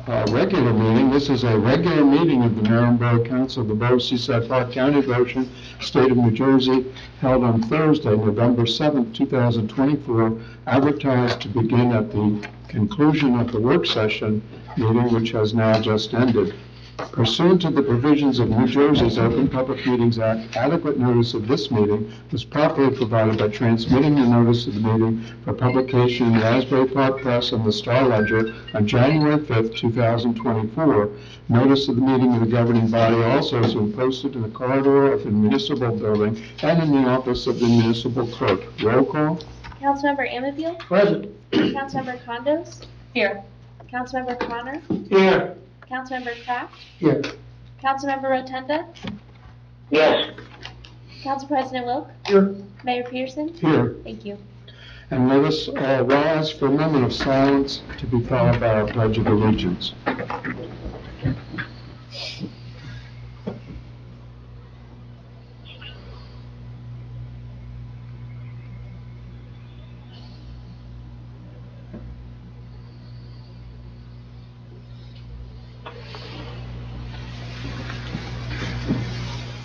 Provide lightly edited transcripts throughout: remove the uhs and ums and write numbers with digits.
regular meeting. This is a regular meeting of the Maryland Borough Council of the Borough of Seaside Park, County of Ocean, State of New Jersey, held on Thursday, November 7th, 2024, advertised to begin at the conclusion of the work session meeting, which has now just ended. Pursuant to the provisions of New Jersey's Open Public Meetings Act, adequate notice of this meeting was properly provided by transmitting the notice of the meeting for publication in the Asbury Park Press and the Star Ledger on January 5th, 2024. Notice of the meeting of the governing body also has been posted in the corridor of the municipal building and in the office of the municipal clerk. Roll call. Councilmember Amabile? Present. Councilmember Condos? Here. Councilmember Connor? Here. Councilmember Kraft? Here. Councilmember Rotunda? Yes. Council President Wilk? Here. Mayor Peterson? Here. Thank you. And let us all rise for a moment of silence to be followed by our Pledge of Allegiance.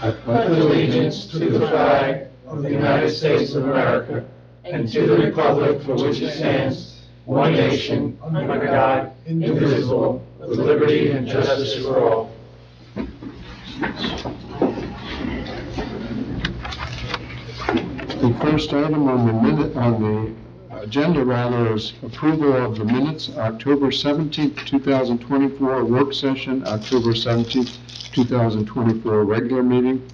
I pledge allegiance to the flag of the United States of America and to the republic for which it stands, one nation, under God, indivisible, with liberty and justice for all. The first item on the agenda is approval of the minutes, October 17th, 2024 work session, October 17th, 2024 regular meeting.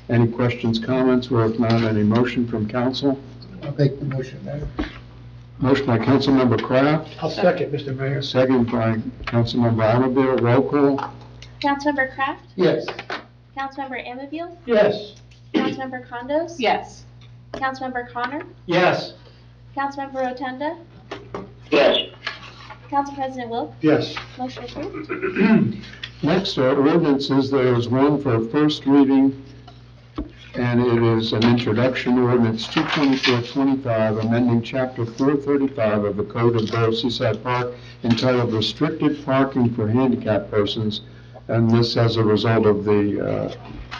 Any questions, comments, or if not, any motion from council? I'll make the motion, Mayor. Motion by Councilmember Kraft, I'll second, Mr. Mayor. second by Councilmember Amabile. Roll call. Councilmember Kraft? Yes. Councilmember Amabile? Yes. Councilmember Condos? Yes. Councilmember Connor? Yes. Councilmember Rotunda? Yes. Council President Wilk? Yes. Motion approved. Next are ordinances. There is one for first reading, and it is an introduction ordinance 22425, amending Chapter 435 of the Code of Borough of Seaside Park entitled Restricted Parking for Handicapped Persons, and this as a result of the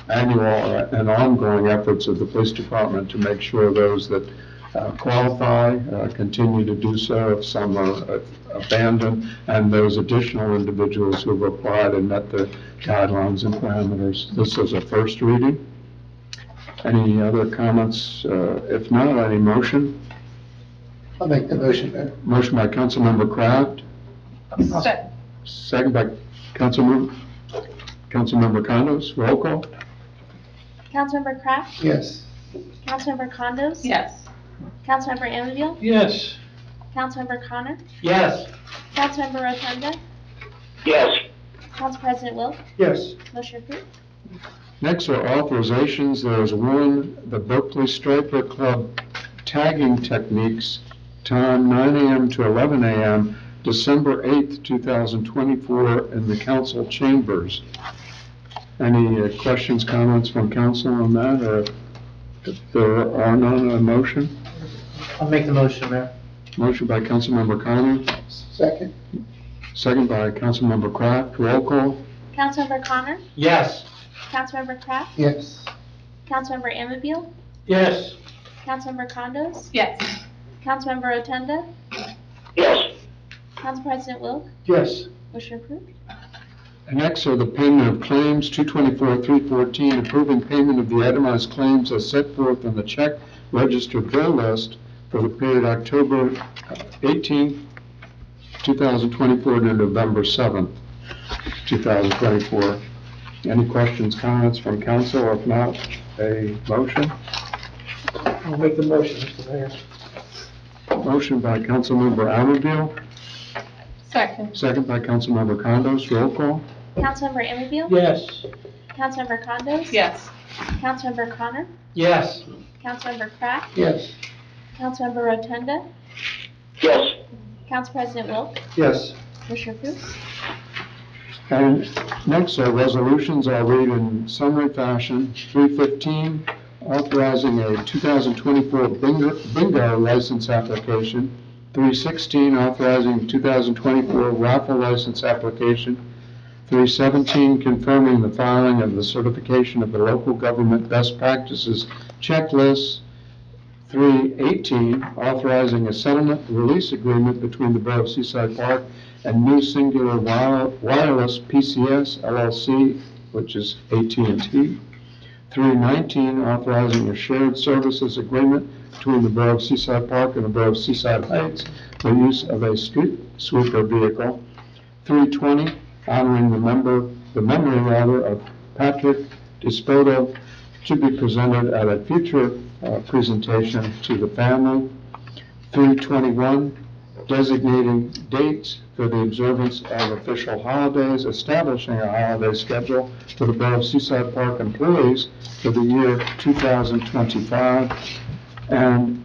annual and ongoing efforts of the police department to make sure those that qualify continue to do so if some are abandoned, and those additional individuals who have applied and met the guidelines and parameters. This is a first reading. Any other comments? If not, any motion? I'll make the motion, Mayor. Motion by Councilmember Kraft, Second. second by Councilmember Condos. Roll call. Councilmember Kraft? Yes. Councilmember Condos? Yes. Councilmember Amabile? Yes. Councilmember Connor? Yes. Councilmember Rotunda? Yes. Council President Wilk? Yes. Motion approved. Next are authorizations. There is one, the Berkeley Striper Club tagging techniques, time 9 a.m. to 11 a.m., December 8th, 2024, in the council chambers. Any questions, comments from council on that, or if there are none, a motion? I'll make the motion, Mayor. Motion by Councilmember Connor, Second. second by Councilmember Kraft. Roll call. Councilmember Connor? Yes. Councilmember Kraft? Yes. Councilmember Amabile? Yes. Councilmember Condos? Yes. Councilmember Rotunda? Yes. Council President Wilk? Yes. Motion approved. And next are the payment of claims, 224-314, approving payment of the itemized claims as set forth in the check register bill list for the period October 18th, 2024 to November 7th, 2024. Any questions, comments from council? Or if not, a motion? I'll make the motion, Mr. Mayor. Motion by Councilmember Amabile, Second. second by Councilmember Condos. Roll call. Councilmember Amabile? Yes. Councilmember Condos? Yes. Councilmember Connor? Yes. Councilmember Kraft? Yes. Councilmember Rotunda? Yes. Council President Wilk? Yes. Motion approved. And next are resolutions. I'll read in summary fashion. 315, authorizing a 2024 bingo license application. 316, authorizing 2024 raffle license application. 317, confirming the filing of the certification of the local government best practices checklist. 318, authorizing a settlement release agreement between the Borough of Seaside Park and New Singular Wireless PCS LLC, which is AT&T. 319, authorizing a shared services agreement between the Borough of Seaside Park and the Borough of Seaside Heights for use of a street sweeper vehicle. 320, honoring the memory of Patrick Dispoto to be presented at a future presentation to the family. 321, designating dates for the observance of official holidays, establishing a holiday schedule for the Borough of Seaside Park employees for the year 2025. And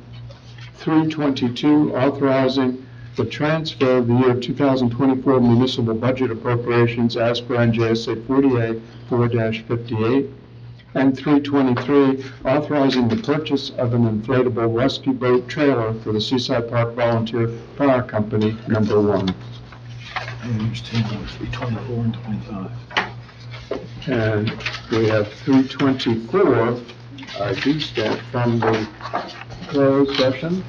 322, authorizing the transfer of the year 2024 municipal budget appropriations as per NJSA 48-4-58. And 323, authorizing the purchase of an inflatable rescue boat trailer for the Seaside Park Volunteer Fire Company, number 1. Page 324 and 25. And we have 324, I do start from the closed session,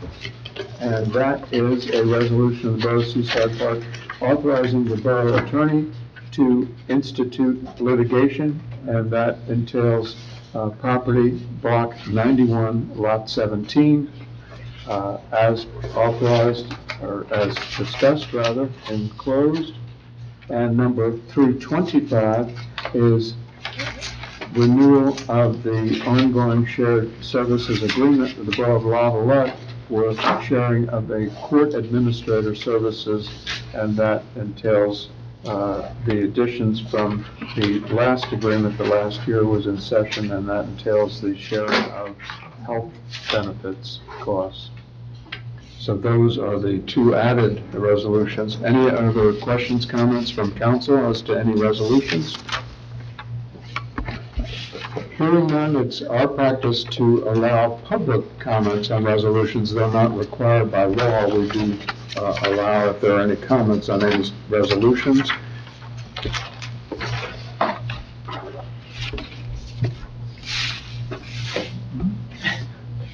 and that is a resolution of the Borough of Seaside Park authorizing the borough attorney to institute litigation, and that entails property block 91, lot 17, as authorized, or as discussed rather, in closed. And number 325 is renewal of the ongoing shared services agreement with the Borough of Lavallette for sharing of the court administrator services, and that entails the additions from the last agreement. The last year was in session, and that entails the sharing of health benefits costs. So those are the two added resolutions. Any other questions, comments from council as to any resolutions? Hearing none, it's our practice to allow public comments on resolutions. They're not required by law. We do allow if there are any comments on any resolutions.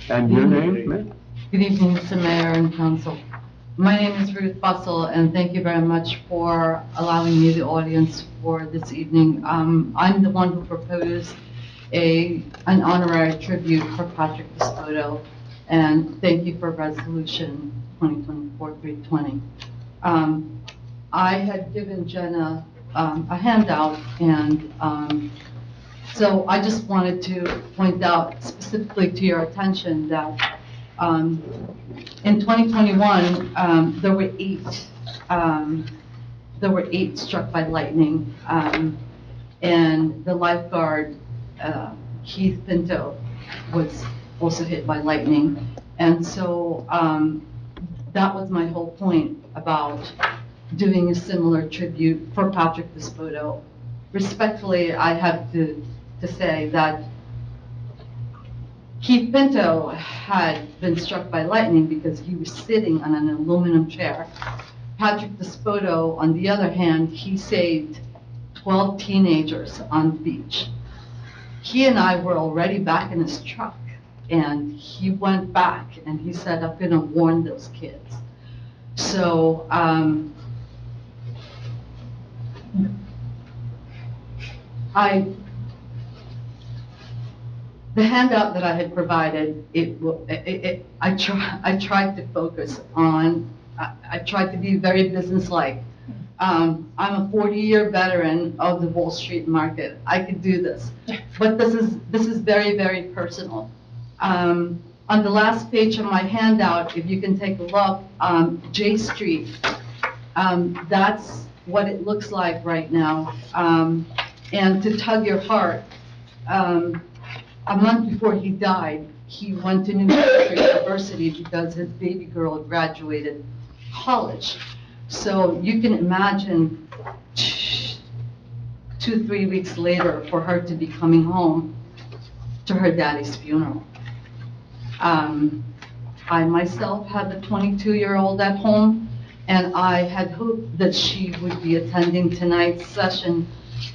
And your name, ma'am? Good evening, Mr. Mayor and Council. My name is Ruth Bussell, and thank you very much for allowing me the audience for this evening. I'm the one who proposed an honorary tribute for Patrick Dispoto, and thank you for Resolution 2024-320. I had given Jenna a handout, and so I just wanted to point out specifically to your attention that in 2021, there were eight struck by lightning, and the lifeguard, Keith Pinto, was also hit by lightning. And so that was my whole point about doing a similar tribute for Patrick Dispoto. Respectfully, I have to say that Keith Pinto had been struck by lightning because he was sitting on an aluminum chair. Patrick Dispoto, on the other hand, he saved 12 teenagers on the beach. He and I were already back in his truck, and he went back and he said, I'm gonna warn those kids. So, the handout that I had provided, I tried to focus on, I tried to be very businesslike. I'm a 40-year veteran of the Wall Street market. I could do this, but this is very, very personal. On the last page of my handout, if you can take a look, J Street, that's what it looks like right now. And to tug your heart, a month before he died, he went to New Hampshire University because his baby girl graduated college. So you can imagine 2-3 weeks later for her to be coming home to her daddy's funeral. I myself have a 22-year-old at home, and I had hoped that she would be attending tonight's session,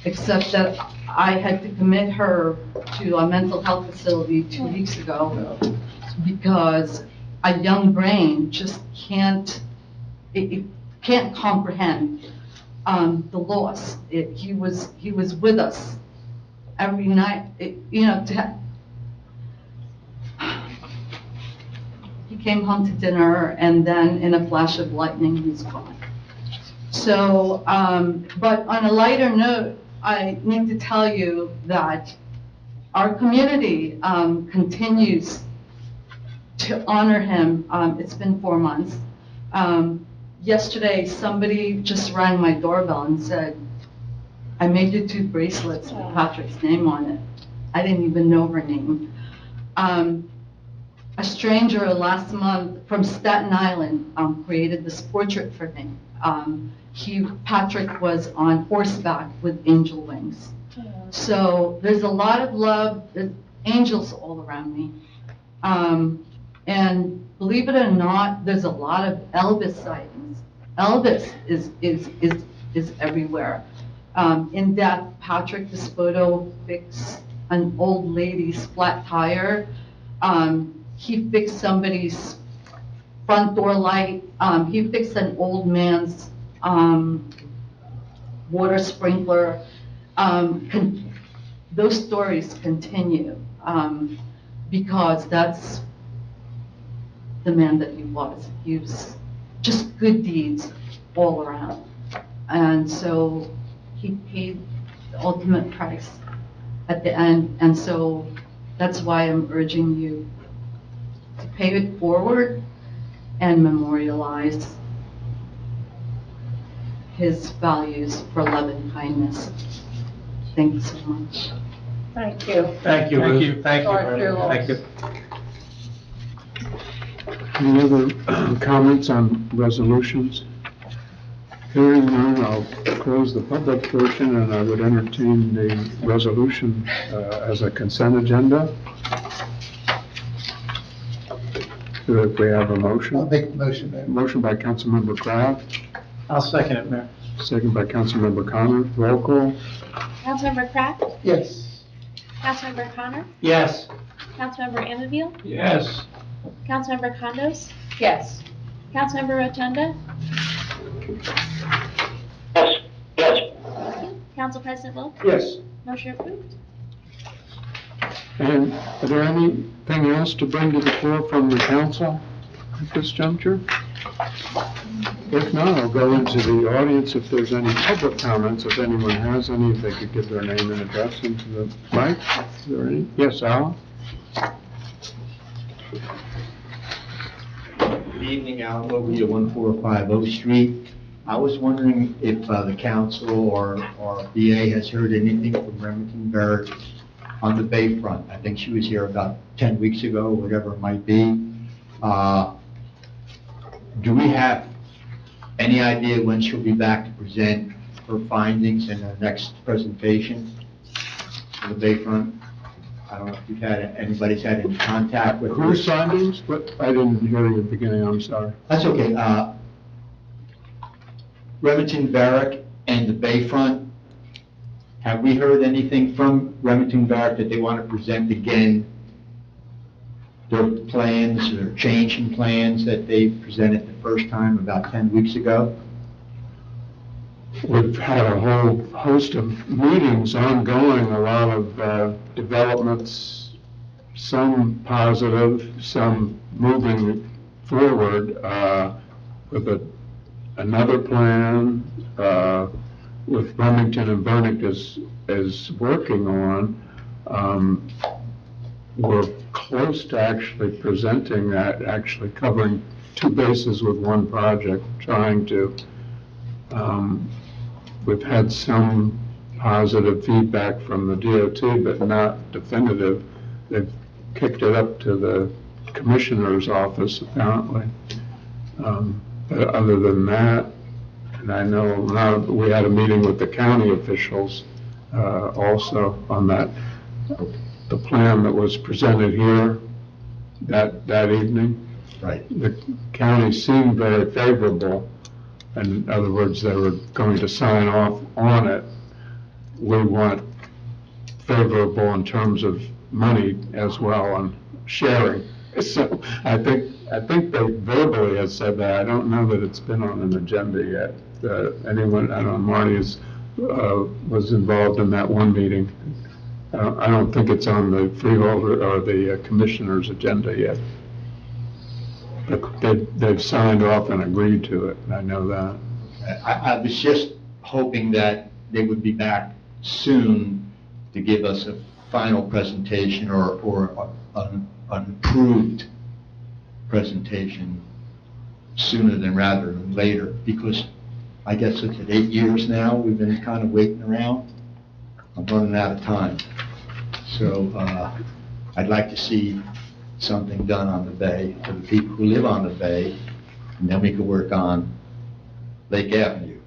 except that I had to commit her to a mental health facility 2 weeks ago because a young brain just it can't comprehend the loss. He was with us every night. He came home to dinner, and then in a flash of lightning, he's gone. So, but on a lighter note, I need to tell you that our community continues to honor him. It's been 4 months. Yesterday, somebody just rang my doorbell and said, I made you 2 bracelets with Patrick's name on it. I didn't even know her name. A stranger last month from Staten Island created this portrait for me. Patrick was on horseback with angel wings. So there's a lot of love, there's angels all around me. And believe it or not, there's a lot of Elvis sightings. Elvis is everywhere. In death, Patrick Despoto fixed an old lady's flat tire. He fixed somebody's front door light. He fixed an old man's water sprinkler. Those stories continue because that's the man that he was. He was just good deeds all around. And so he paid the ultimate price at the end. And so that's why I'm urging you to pay it forward and memorialize his values for love and kindness. Thank you so much. Thank you. Thank you, Ruth. Thank you. Sorry for your Thank you. Any other comments on resolutions? Hearing none, I'll close the public portion, and I would entertain the resolution as a consent agenda. If we have a motion. I'll make the motion, Mayor. Motion by Councilmember Kraft, I'll second it, Mayor. second by Councilmember Connor. Roll call. Councilmember Kraft, Yes. Councilmember Connor, Yes. Councilmember Anfield, Yes. Councilmember Condos, Yes. Councilmember Rotunda, Yes. Yes. Council President Wilk, Yes. motion approved. And are there anything else to bring to the floor from the council at this juncture? If not, I'll go into the audience if there's any public comments. If anyone has any, if they could give their name and address into the mic. Is there any? Yes, Al? Good evening, Alan Bogey at 1450 Street. I was wondering if the council or BA has heard anything from Remington Barrett on the Bayfront. I think she was here about 10 weeks ago, whatever it might be. Do we have any idea when she'll be back to present her findings in her next presentation on the Bayfront? I don't know if anybody's had any contact with her. Whose findings? But I didn't hear you at the beginning, I'm sorry. That's okay. Remington Barrack and the Bayfront, have we heard anything from Remington Barrack that they want to present again their plans, their change in plans that they presented the first time about 10 weeks ago? We've had a whole host of meetings ongoing, a lot of developments, some positive, some moving forward with another plan with Remington and Burnick is working on. We're close to actually presenting that, actually covering 2 bases with 1 project, trying to. We've had some positive feedback from the DOT, but not definitive. They've kicked it up to the commissioner's office, apparently. But other than that, and I know now we had a meeting with the county officials also on that. The plan that was presented here that evening. Right. the county seemed very favorable. In other words, they were going to sign off on it. We want favorable in terms of money as well and sharing. So I think they verbally have said that. I don't know that it's been on an agenda yet. Anyone, I don't know, Marty was involved in that one meeting. I don't think it's on the freeholder or the commissioner's agenda yet. But they've signed off and agreed to it, and I know that. I was just hoping that they would be back soon to give us a final presentation or an improved presentation sooner than rather than later, because I guess it's at 8 years now, we've been kind of waiting around. I'm running out of time. So I'd like to see something done on the bay for the people who live on the bay, and then we could work on Lake Avenue,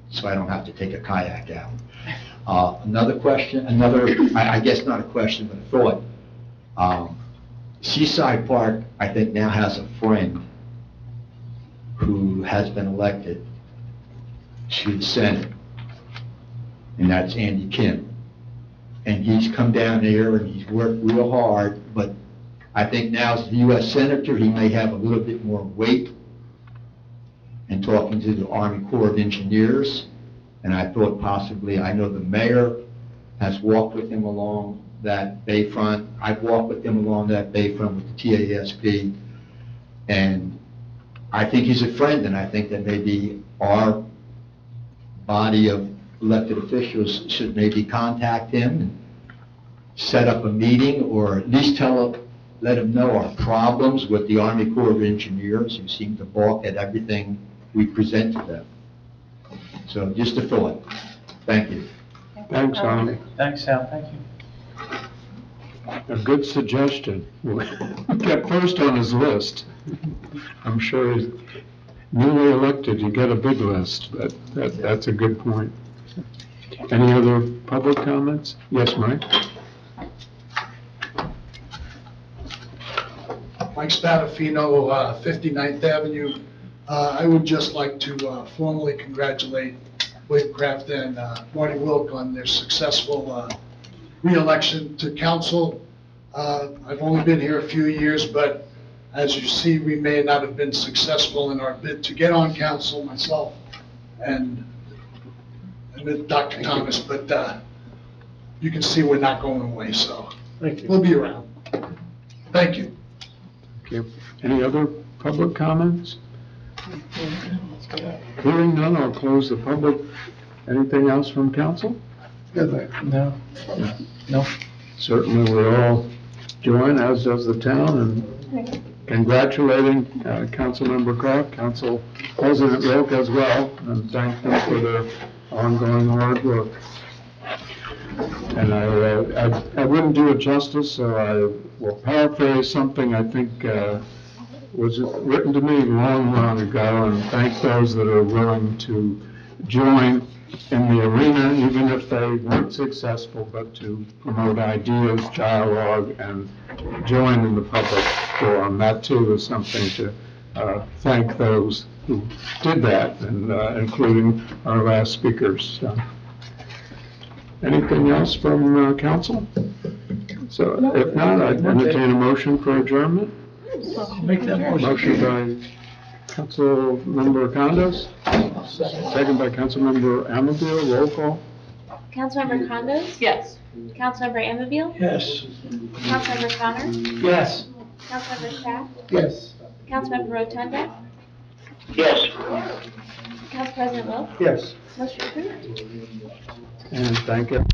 so I don't have to take a kayak out. Another question, I guess not a question, but a thought. Seaside Park, I think, now has a friend who has been elected to the Senate, and that's Andy Kim. And he's come down here and he's worked real hard, but I think now as the U.S. Senator, he may have a little bit more weight in talking to the Army Corps of Engineers. And I thought possibly, I know the mayor has walked with him along that bayfront. I've walked with him along that bayfront with the TASB. And I think he's a friend, and I think that maybe our body of elected officials should maybe contact him and set up a meeting, or at least let him know our problems with the Army Corps of Engineers, who seem to balk at everything we present to them. So just a thought. Thank you. Thanks, Arnie. Thanks, Sal, thank you. A good suggestion. Get first on his list. I'm sure he's newly elected, you get a big list, but that's a good point. Any other public comments? Yes, Mike? Mike Spadafino, 59th Avenue. I would just like to formally congratulate William Kraft and Marty Wilk on their successful re-election to council. I've only been here a few years, but as you see, we may not have been successful in our bid to get on council, myself and with Dr. Thomas, but you can see we're not going away, so we'll be around. Thank you. Thank you. Any other public comments? Hearing none, I'll close the public. Anything else from council? No. No. Certainly we all join, as does the town, and congratulating Councilmember Kraft, Council President Wilk as well, and thank them for their ongoing hard work. And I wouldn't do it justice, so I will paraphrase something I think was written to me long ago, and thank those that are willing to join in the arena, even if they weren't successful, but to promote ideas, dialogue, and join in the public forum. That too is something to thank those who did that, and including our last speakers. So, anything else from council? So if not, I'd entertain a motion for adjournment. Make that motion. Motion by Councilmember Condos, second by Councilmember Amabile. Roll call. Councilmember Condos? Yes. Councilmember Anfield? Yes. Councilmember Connor? Yes. Councilmember Shaft? Yes. Councilmember Rotunda? Yes. Council President Wilk? Yes. Motion approved. And thank you.